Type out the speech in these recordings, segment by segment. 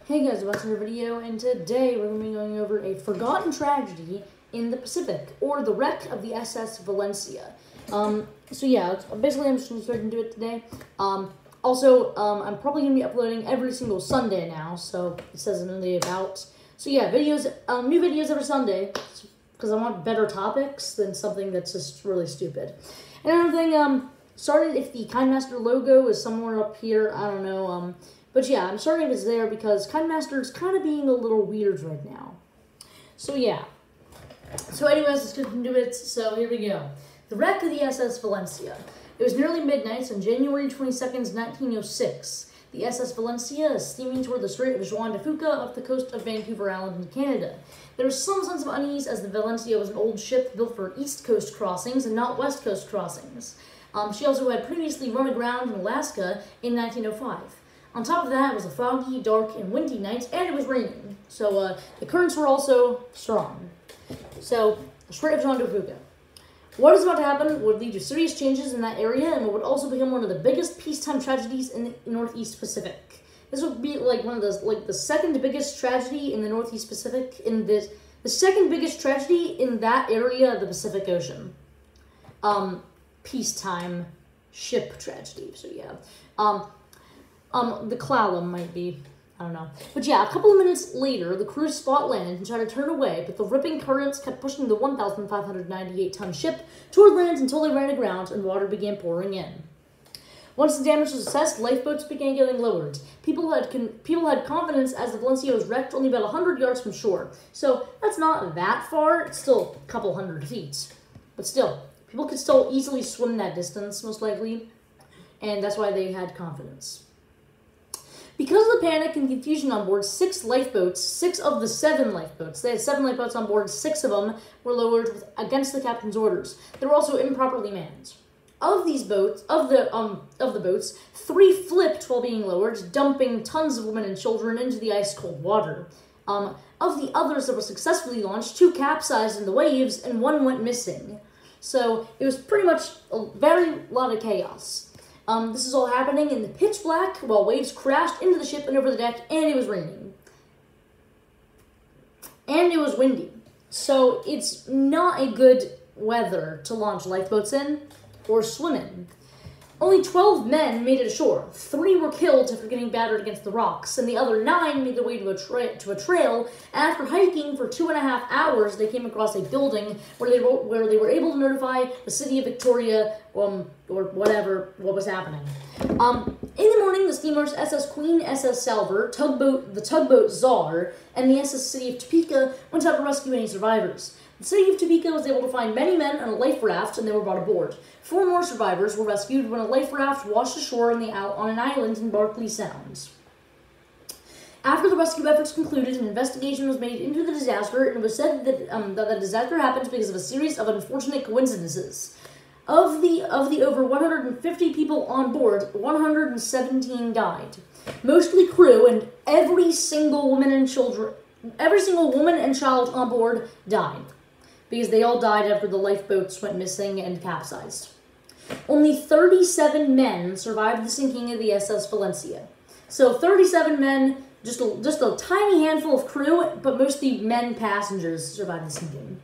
Hey guys, welcome to another video, and today we're going to be going over a forgotten tragedy in the Pacific, or the wreck of the SS Valencia. So yeah, basically I'm just going to start to do it today. I'm probably going to be uploading every single Sunday now, so it says in the about. So yeah, new videos every Sunday, because I want better topics than something that's just really stupid. And another thing, sorry if the KindMaster logo is somewhere up here, I don't know, but yeah, I'm sorry if it's there because KindMaster is kind of being a little weird right now. So yeah. So anyways, let's get into it. So here we go. The wreck of the SS Valencia. It was nearly midnight on January 22nd, 1906. The SS Valencia is steaming toward the Strait of Juan de Fuca off the coast of Vancouver Island in Canada. There was some sense of unease as the Valencia was an old ship built for East Coast crossings and not West Coast crossings. She also had previously run aground in Alaska in 1905. On top of that, it was a foggy, dark, and windy night, and it was raining. So the currents were also strong. So, the Strait of Juan de Fuca. What is about to happen would lead to serious changes in that area, and it would also become one of the biggest peacetime tragedies in the Northeast Pacific. This would be like one of the second biggest tragedy in the Northeast Pacific. The second biggest tragedy in that area of the Pacific Ocean. Peacetime ship tragedy. So yeah. The Clallam might be, I don't know. But yeah, a couple of minutes later, the crew spot land and tried to turn away, but the ripping currents kept pushing the 1,598-ton ship toward land until they ran aground and water began pouring in. Once the damage was assessed, lifeboats began getting lowered. People had confidence as the Valencia was wrecked only about 100 yards from shore. So that's not that far. It's still a couple hundred feet. But still, people could still easily swim that distance, most likely. And that's why they had confidence. Because of the panic and confusion on board, six of the 7 lifeboats, they had 7 lifeboats on board, 6 of them were lowered against the captain's orders. They were also improperly manned. Of the boats, 3 flipped while being lowered, dumping tons of women and children into the ice-cold water. Of the others that were successfully launched, 2 capsized in the waves, and 1 went missing. So it was pretty much a lot of chaos. This is all happening in the pitch black while waves crashed into the ship and over the deck, and it was raining. And it was windy. So it's not a good weather to launch lifeboats in or swim in. Only 12 men made it ashore. 3 were killed after getting battered against the rocks, and the other 9 made their way to a trail. And after hiking for 2.5 hours, they came across a building where they were able to notify the city of Victoria, or whatever, what was happening. In the morning, the steamers SS Queen, SS Salver, the tugboat Czar, and the SS City of Topeka went out to rescue any survivors. The city of Topeka was able to find many men on a life raft, and they were brought aboard. 4 more survivors were rescued when a life raft washed ashore on an island in Barkley Sound. After the rescue efforts concluded, an investigation was made into the disaster, and it was said that the disaster happened because of a series of unfortunate coincidences. Of the over 150 people on board, 117 died, mostly crew, and every single woman and child on board died, because they all died after the lifeboats went missing and capsized. Only 37 men survived the sinking of the SS Valencia. So 37 men, just a tiny handful of crew, but mostly men passengers survived the sinking.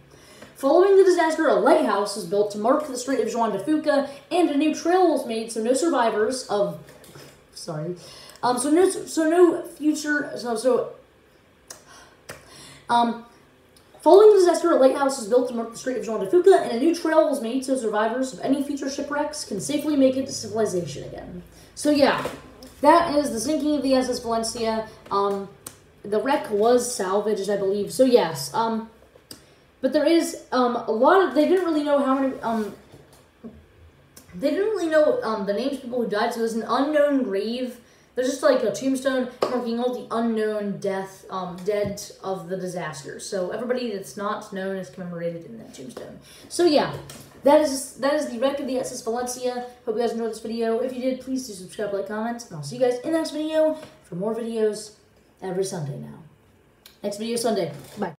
Following the disaster, a lighthouse was built to mark the Strait of Juan de Fuca, and a new trail was made so no survivors of, Following the disaster, a lighthouse was built to mark the Strait of Juan de Fuca, and a new trail was made so survivors of any future shipwrecks can safely make it to civilization again. So yeah, that is the sinking of the SS Valencia. The wreck was salvaged, I believe. So yes, but there is a lot of, they didn't really know how many, the names of people who died, so there's an unknown grave. There's just like a tombstone marking all the unknown dead of the disaster. So everybody that's not known is commemorated in that tombstone. So yeah, that is the wreck of the SS Valencia. Hope you guys enjoyed this video. If you did, please do subscribe, like, comment, and I'll see you guys in the next video for more videos every Sunday now. Next video Sunday. Bye.